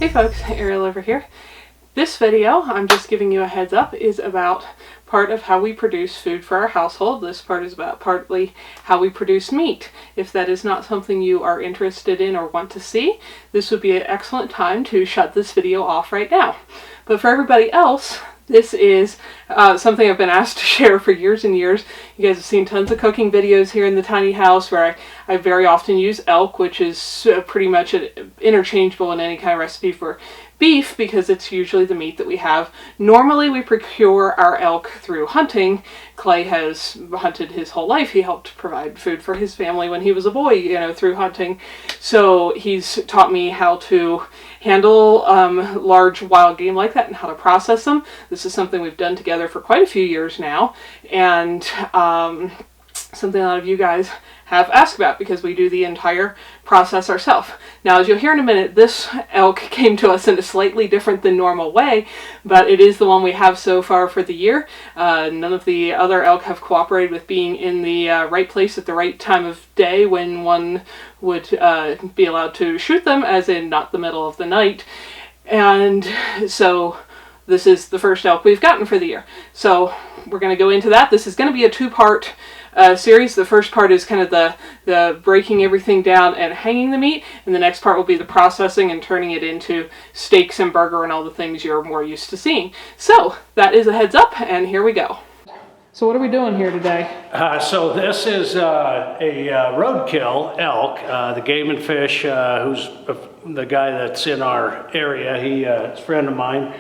Hey folks, Ariel over here. This video, I'm just giving you a heads up, is about part of how we produce food for our household. This part is about partly how we produce meat. If that is not something you are interested in or want to see, this would be an excellent time to shut this video off right now. But for everybody else, this is something I've been asked to share for years and years. You guys have seen tons of cooking videos here in the tiny house where I very often use elk, which is pretty much interchangeable in any kind of recipe for beef because it's usually the meat that we have. Normally we procure our elk through hunting. Clay has hunted his whole life. He helped provide food for his family when he was a boy, you know, through hunting. So he's taught me how to handle large wild game like that and how to process them. This is something we've done together for quite a few years now, and something a lot of you guys have asked about because we do the entire process ourselves. Now, as you'll hear in a minute, this elk came to us in a slightly different than normal way, but it is the one we have so far for the year. None of the other elk have cooperated with being in the right place at the right time of day when one would be allowed to shoot them, as in not the middle of the night. And so this is the first elk we've gotten for the year. So we're going to go into that. This is going to be a two-part series. The first part is kind of the breaking everything down and hanging the meat, and the next part will be the processing and turning it into steaks and burger and all the things you're more used to seeing. So that is a heads up, and here we go. So what are we doing here today? So this is a roadkill elk. The Game and Fish, who's the guy that's in our area, he is a friend of mine,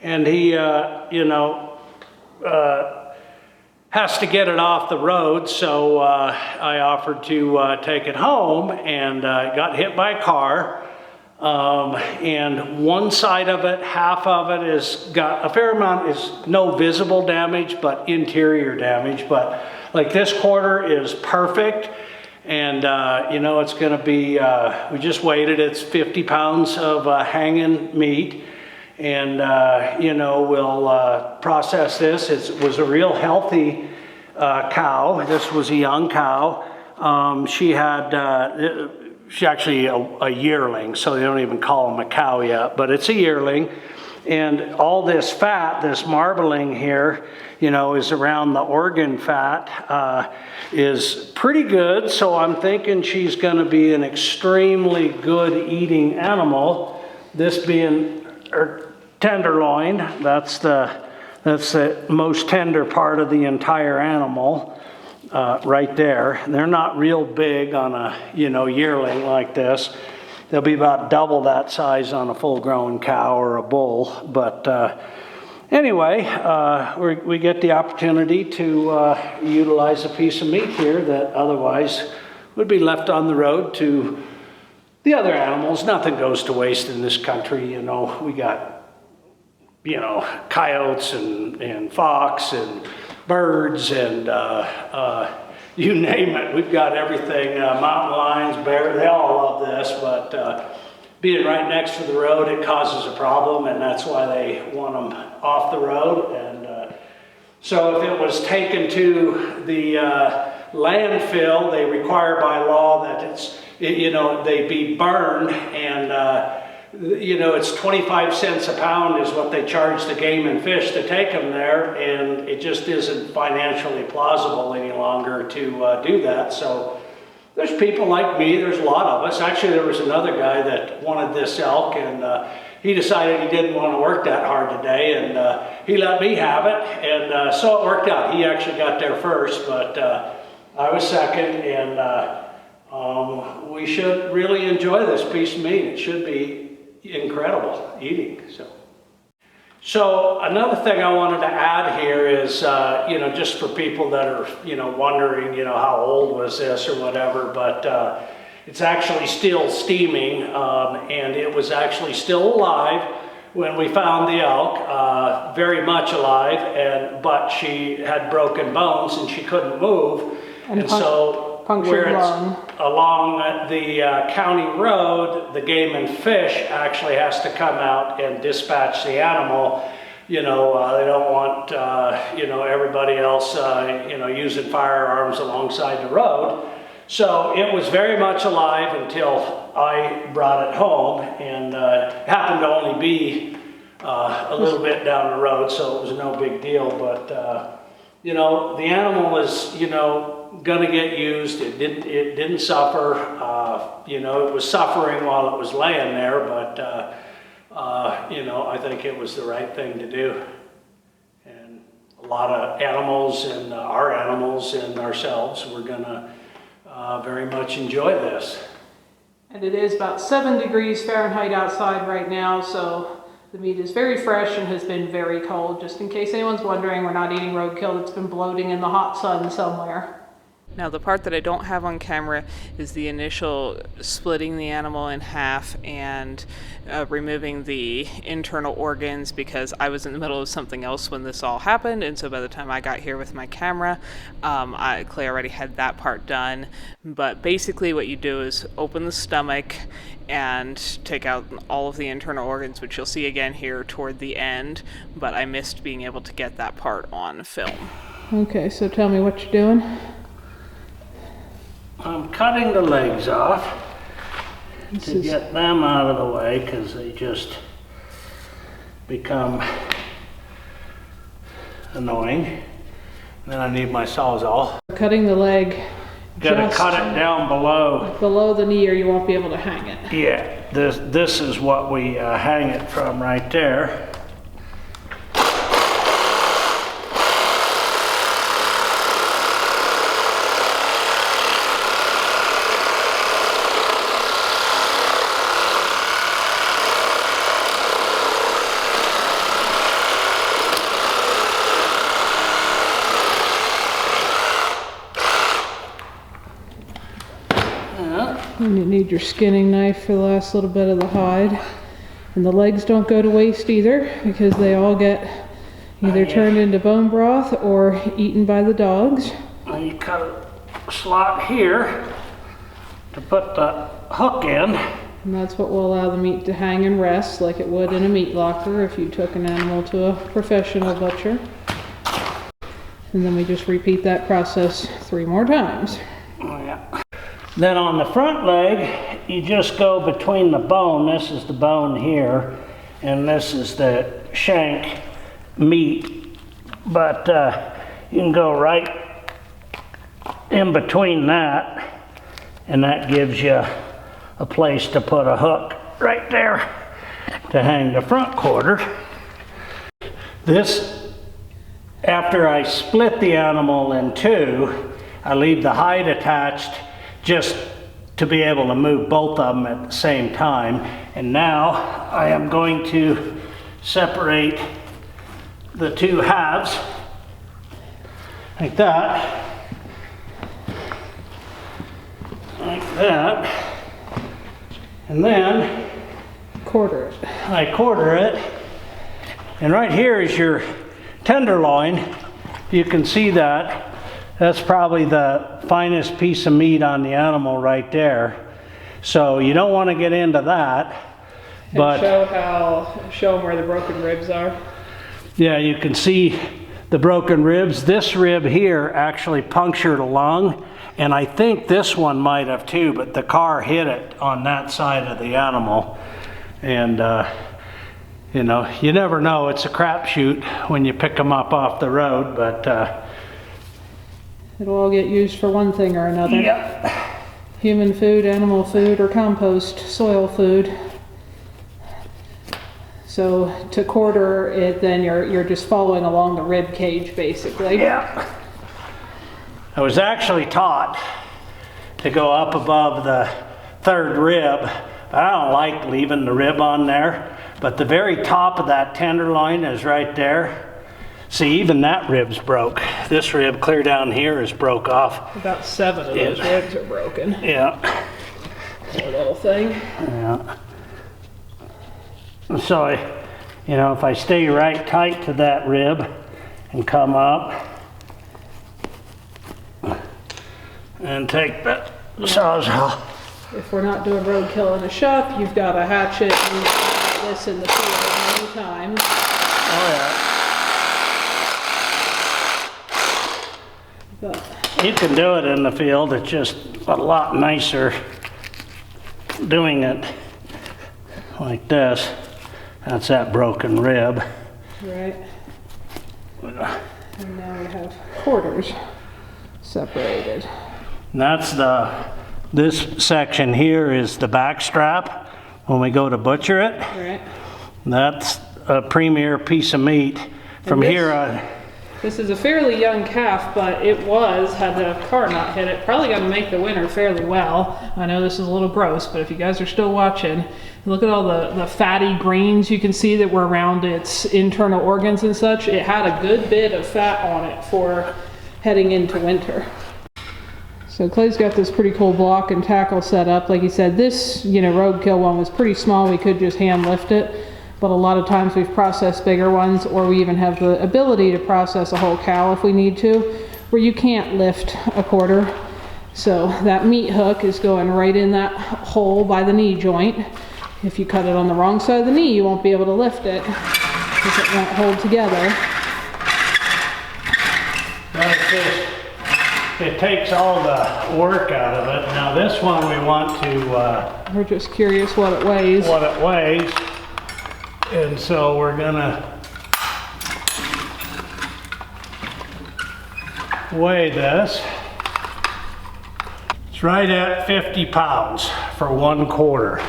and he, has to get it off the road, so I offered to take it home, and got hit by a car. And one side of it, half of it, is got a fair amount, is no visible damage, but interior damage. But like this quarter is perfect, and it's going to be, we just weighed it, it's 50 pounds of hanging meat. And, we'll process this. It was a real healthy cow. This was a young cow. She's actually a yearling, so they don't even call them a cow yet, but it's a yearling. And all this fat, this marbling here, is around the organ fat, is pretty good. So I'm thinking she's going to be an extremely good eating animal. This being tenderloin, that's the most tender part of the entire animal, right there. They're not real big on a yearling like this. They'll be about double that size on a full-grown cow or a bull. But anyway, we get the opportunity to utilize a piece of meat here that otherwise would be left on the road to the other animals. Nothing goes to waste in this country. We got coyotes and fox and birds and you name it. We've got everything, mountain lions, bears, they all love this, but being right next to the road, it causes a problem, and that's why they want them off the road. And so if it was taken to the landfill, they require by law that they be burned, and it's 25 cents a pound is what they charge the Game and Fish to take them there, and it just isn't financially plausible any longer to do that. So there's people like me, there's a lot of us. Actually, there was another guy that wanted this elk, and he decided he didn't want to work that hard today, and he let me have it, and so it worked out. He actually got there first, but I was second, and we should really enjoy this piece of meat. It should be incredible eating. So another thing I wanted to add here is, just for people that are, wondering, how old was this or whatever, but it's actually still steaming, and it was actually still alive when we found the elk, very much alive, but she had broken bones and she couldn't move, and so where it's along the county road, the Game and Fish actually has to come out and dispatch the animal. They don't want, everybody else, using firearms alongside the road. So it was very much alive until I brought it home, and happened to only be a little bit down the road, so it was no big deal. But you know, the animal is, you know, gonna get used. It didn't suffer. You know, it was suffering while it was laying there, but you know, I think it was the right thing to do. And a lot of animals and our animals and ourselves, we're gonna very much enjoy this. And it is about 7 degrees Fahrenheit outside right now, so the meat is very fresh and has been very cold. Just in case anyone's wondering, we're not eating roadkill that's been bloating in the hot sun somewhere. Now, the part that I don't have on camera is the initial splitting the animal in half and removing the internal organs, because I was in the middle of something else when this all happened, and so by the time I got here with my camera, Clay already had that part done. But basically what you do is open the stomach and take out all of the internal organs, which you'll see again here toward the end, but I missed being able to get that part on film. Okay, so tell me what you're doing. I'm cutting the legs off to get them out of the way, because they just become annoying. And then I need my Sawzall. Cutting the leg. Gotta cut it down below the knee, or you won't be able to hang it. Yeah, this is what we hang it from right there. And you need your skinning knife for the last little bit of the hide. And the legs don't go to waste either, because they all get either turned into bone broth or eaten by the dogs. And you cut a slot here to put the hook in. And that's what will allow the meat to hang and rest like it would in a meat locker if you took an animal to a professional butcher. And then we just repeat that process 3 more times. Oh, yeah. Then on the front leg, you just go between the bone. This is the bone here, and this is the shank meat. But you can go right in between that, and that gives you a place to put a hook right there to hang the front quarter. This, after I split the animal in 2, I leave the hide attached just to be able to move both of them at the same time. And now I am going to separate the 2 halves like that, and then quarter it. I quarter it, and right here is your tenderloin. You can see that. That's probably the finest piece of meat on the animal right there. So you don't want to get into that. And show them where the broken ribs are. Yeah, you can see the broken ribs. This rib here actually punctured a lung, and I think this one might have too, but the car hit it on that side of the animal. And you know, you never know. It's a crapshoot when you pick them up off the road, but it'll all get used for one thing or another. Yep. Human food, animal food, or compost, soil food. So to quarter it, then you're just following along the rib cage, basically. Yeah. I was actually taught to go up above the 3rd rib. I don't like leaving the rib on there, but the very top of that tenderloin is right there. See, even that rib's broke. This rib clear down here is broke off. About 7 of those ribs are broken. Yeah. That little thing. Yeah. So, you know, if I stay right tight to that rib and come up and take the Sawzall. If we're not doing roadkill in a shop, you've got a hatchet and this in the field many times. Oh yeah. But you can do it in the field, it's just a lot nicer doing it like this. That's that broken rib. right. And now we have quarters separated. And that's this section here is the back strap. When we go to butcher it, Right. that's a premier piece of meat. From this- here on, This is a fairly young calf, but it had the car not hit it, probably going to make the winter fairly well. I know this is a little gross, but if you guys are still watching, look at all the fatty grains you can see that were around its internal organs and such. It had a good bit of fat on it for heading into winter. So Clay's got this pretty cool block and tackle set up. Like he said, this, roadkill one was pretty small. We could just hand lift it. But a lot of times we've processed bigger ones, or we even have the ability to process a whole cow if we need to, where you can't lift a quarter. So that meat hook is going right in that hole by the knee joint. If you cut it on the wrong side of the knee, you won't be able to lift it because it won't hold together. it takes all the work out of it. Now this one we want to... We're just curious what it weighs. And so we're gonna weigh this. It's right at 50 pounds for 1/4.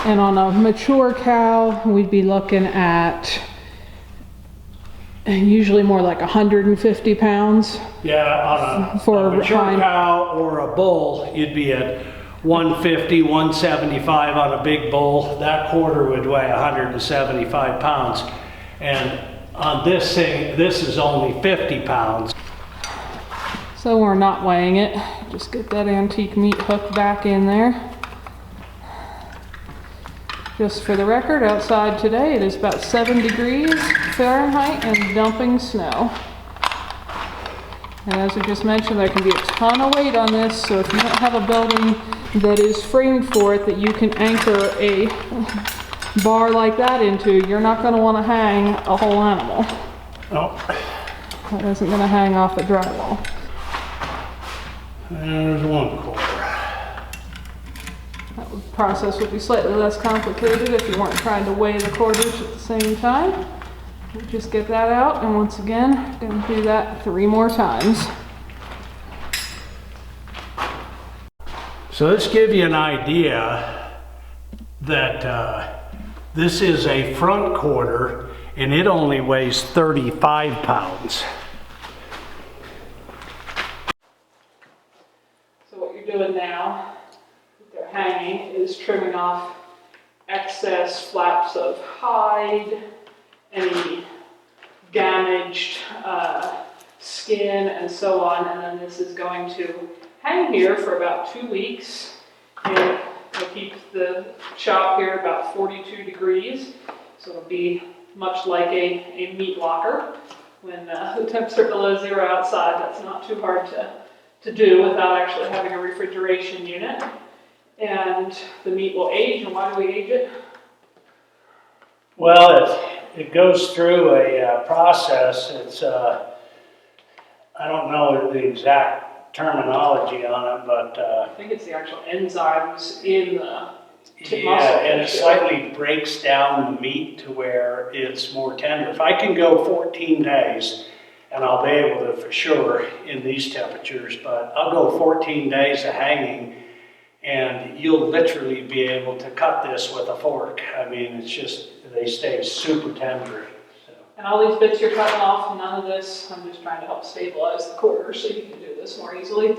And on a mature cow, we'd be looking at usually more like 150 pounds. Yeah, on For a mature hind. cow or a bull, you'd be at 150, 175 on a big bull. That quarter would weigh 175 pounds. And on this thing, this is only 50 pounds. So we're not weighing it. Just get that antique meat hook back in there. Just for the record, outside today it is about 7 degrees Fahrenheit and dumping snow. And as we just mentioned, there can be a ton of weight on this, so if you don't have a building that is framed for it that you can anchor a bar like that into, you're not going to want to hang a whole animal. Oh, That isn't going to hang off the drywall. there's 1/4. That process would be slightly less complicated if you weren't trying to weigh the quarters at the same time. Just get that out, and once again, going to do that 3 more times. So let's give you an idea that this is a front quarter and it only weighs 35 pounds. So what you're doing now, that they're hanging, is trimming off excess flaps of hide, any damaged skin, and so on. And then this is going to hang here for about 2 weeks. And we'll keep the shop here about 42 degrees. So it'll be much like a meat locker. When the temps are below 0 outside, that's not too hard to do without actually having a refrigeration unit. And the meat will age. And why do we age it? Well, it goes through a process. It's, I don't know the exact terminology on it, but... I think it's the actual enzymes in the muscle. Yeah, and it slightly breaks down the meat to where it's more tender. If I can go 14 days, and I'll be able to for sure in these temperatures, but I'll go 14 days of hanging, and you'll literally be able to cut this with a fork. I mean, it's just, they stay super tender. So. And all these bits you're cutting off, none of this, I'm just trying to help stabilize the quarters so you can do this more easily.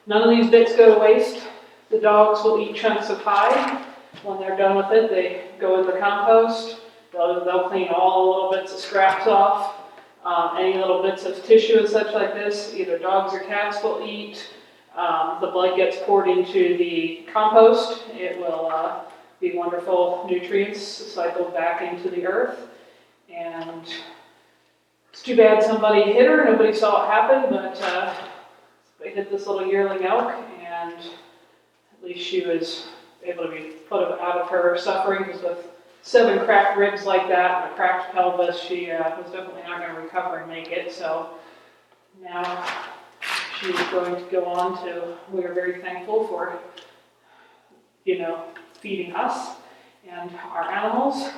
None of these bits go to waste. The dogs will eat chunks of hide. When they're done with it, they go in the compost. They'll clean all the little bits of scraps off. Any little bits of tissue and such like this, either dogs or cats will eat. The blood gets poured into the compost. It will be wonderful nutrients cycled back into the earth. And it's too bad somebody hit her. Nobody saw it happen, but they hit this little yearling elk, and at least she was able to be put out of her suffering, because with 7 cracked ribs like that and a cracked pelvis, she was definitely not going to recover and make it. So now she is going to go on to, we are very thankful for, feeding us and our animals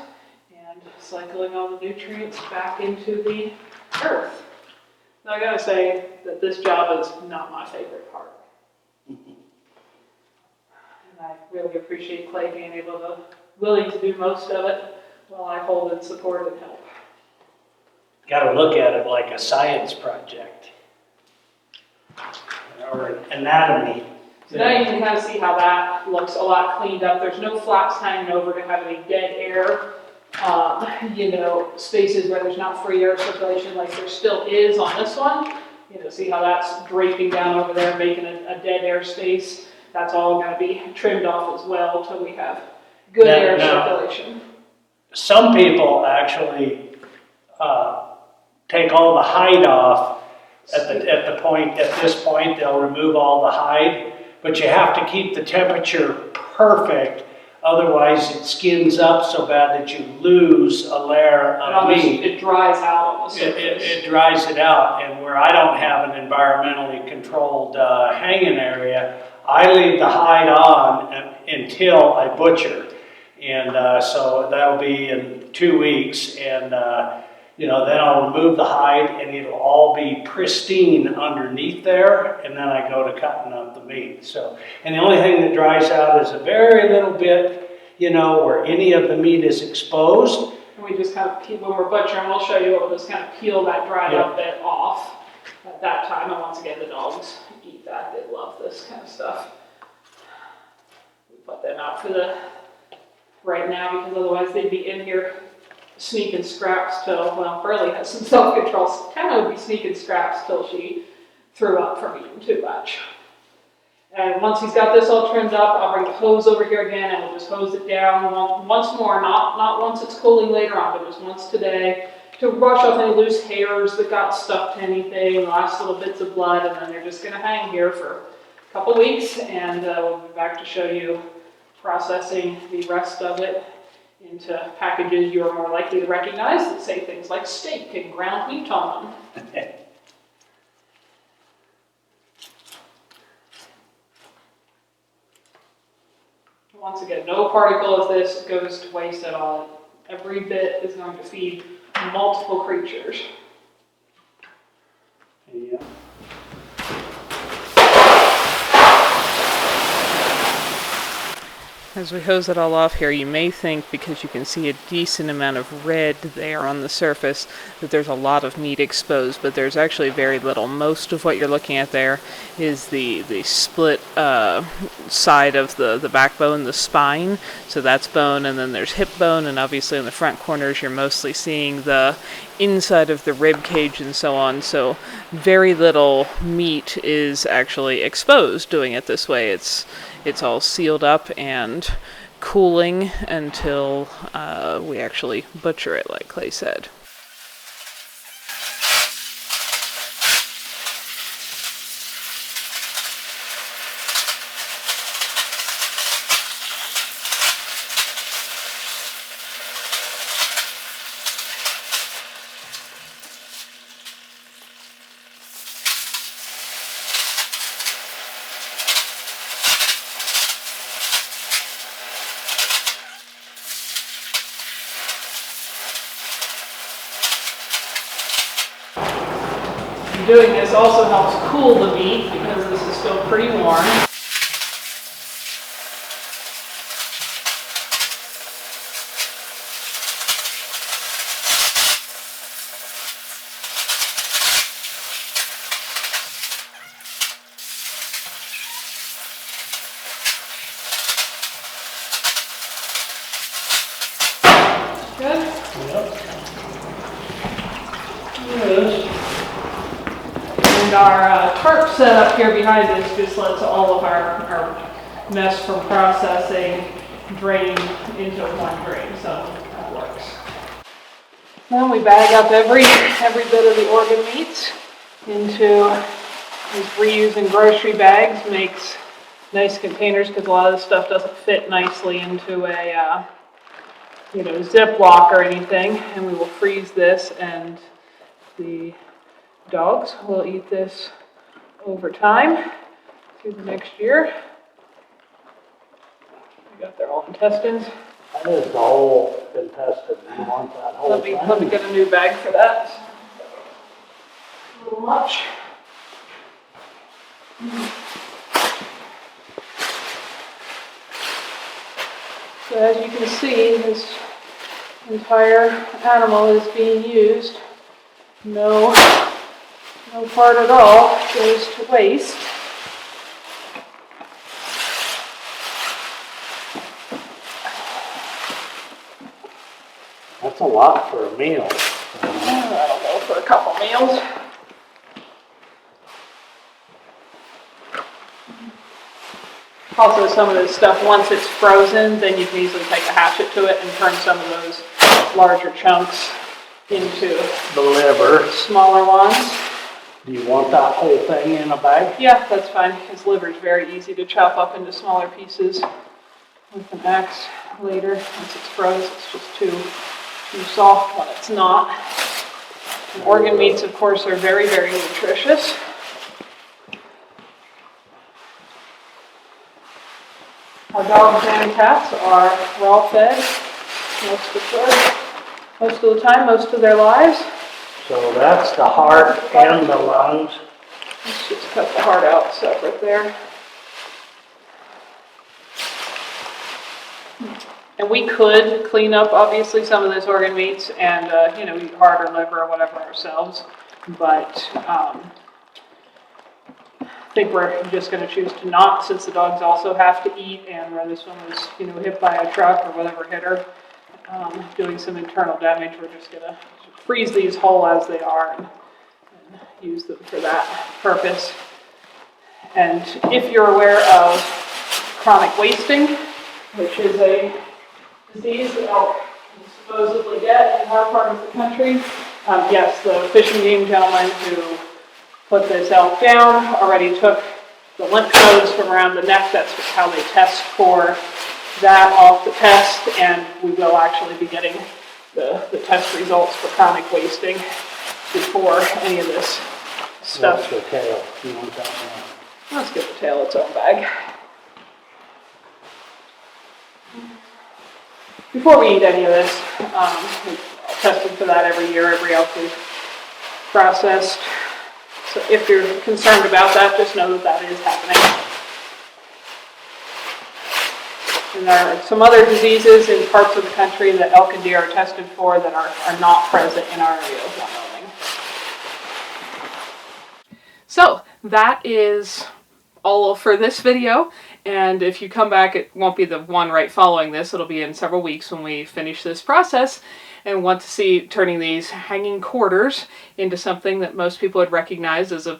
and cycling all the nutrients back into the earth. Now I gotta say that this job is not my favorite part. And I really appreciate Clay being willing to do most of it while I hold and support and help. Got to look at it like a science project or an anatomy. So now you can kind of see how that looks a lot cleaned up. There's no flaps hanging over to have any dead air, spaces where there's not free air circulation like there still is on this one. See how that's draping down over there, making a dead air space. That's all going to be trimmed off as well until we have good air circulation. Some people actually take all the hide off at this point. They'll remove all the hide, but you have to keep the temperature perfect. Otherwise, it skins up so bad that you lose a layer of meat. It dries out on the surface. It dries it out, and where I don't have an environmentally controlled hanging area, I leave the hide on until I butcher. And so that'll be in 2 weeks, and then I'll remove the hide, and it'll all be pristine underneath there, and then I go to cutting up the meat. So, and the only thing that dries out is a very little bit, where any of the meat is exposed. And we just kind of, when we're butchering, we'll show you, we'll just kind of peel that dried up bit off at that time. And once again, the dogs eat that. They love this kind of stuff. We put them out for right now, because otherwise they'd be in here sneaking scraps till, Burley has some self-control. Tana would be sneaking scraps till she threw up from eating too much. And once he's got this all trimmed up, I'll bring the hose over here again and we'll just hose it down once more, not once it's cooling later on, but just once today, to brush off any loose hairs that got stuck to anything, the last little bits of blood, and then they're just going to hang here for a couple weeks, and we'll be back to show you processing the rest of it into packages you are more likely to recognize that say things like steak and ground meat on them. Once again, no particle of this goes to waste at all. Every bit is going to feed multiple creatures. Yeah. As we hose it all off here, you may think, because you can see a decent amount of red there on the surface, that there's a lot of meat exposed, but there's actually very little. Most of what you're looking at there is the split side of the backbone, the spine. So that's bone, and then there's hip bone, and obviously in the front corners you're mostly seeing the inside of the rib cage and so on. So very little meat is actually exposed doing it this way. It's all sealed up and cooling until we actually butcher it, like Clay said. Doing this also helps cool the meat because this is still pretty warm. Good? Yep. Yes. And our tarp setup here behind us just lets all of our mess from processing drain into one drain, so that works. Then we bag up every bit of the organ meats into these reusing grocery bags. Makes nice containers because a lot of this stuff doesn't fit nicely into a Ziploc or anything, and we will freeze this, and the dogs will eat this over time through the next year. They got their old intestines. That is the whole intestine. You want that whole thing? Let me get a new bag for that. A little much. So as you can see, this entire animal is being used. No part at all goes to waste. That's a lot for a meal. That'll go for a couple meals. Also, some of this stuff, once it's frozen, then you can easily take a hatchet to it and turn some of those larger chunks into The liver. smaller ones. Do you want that whole thing in a bag? Yeah, that's fine. His liver is very easy to chop up into smaller pieces with an axe later. Once it's frozen, it's just too soft when it's not. And organ meats, of course, are very, very nutritious. Our dogs and cats are raw fed most of the time, most of their lives. So that's the heart and the lungs. Let's just cut the heart out separate there. And we could clean up, obviously, some of those organ meats and, eat heart or liver or whatever ourselves. But I think we're just going to choose to not, since the dogs also have to eat, and where this one was, hit by a truck or whatever hit her, doing some internal damage. We're just going to freeze these whole as they are and use them for that purpose. And if you're aware of chronic wasting, which is a disease that elk can supposedly get in our part of the country, yes, the Fish and Game gentleman who put this elk down already took the lymph nodes from around the neck. That's how they test for that off the test, and we will actually be getting the test results for chronic wasting before any of this stuff. That's the tail. You want that one? Let's give the tail its own bag. Before we eat any of this, we tested for that every year, every elk we've processed. So if you're concerned about that, just know that that is happening. And there are some other diseases in parts of the country that elk and deer are tested for that are not present in our area of Wyoming. So that is all for this video. And if you come back, it won't be the one right following this. It'll be in several weeks when we finish this process and want to see turning these hanging quarters into something that most people would recognize as a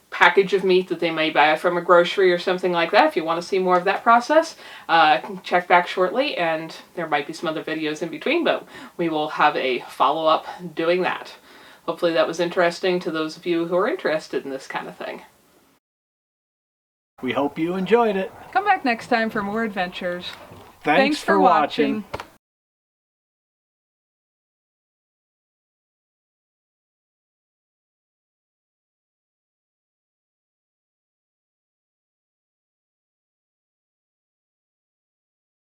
package of meat that they may buy from a grocery or something like that. If you want to see more of that process, check back shortly, and there might be some other videos in between, but we will have a follow-up doing that. Hopefully that was interesting to those of you who are interested in this kind of thing. We hope you enjoyed it. Come back next time for more adventures. Thanks for watching.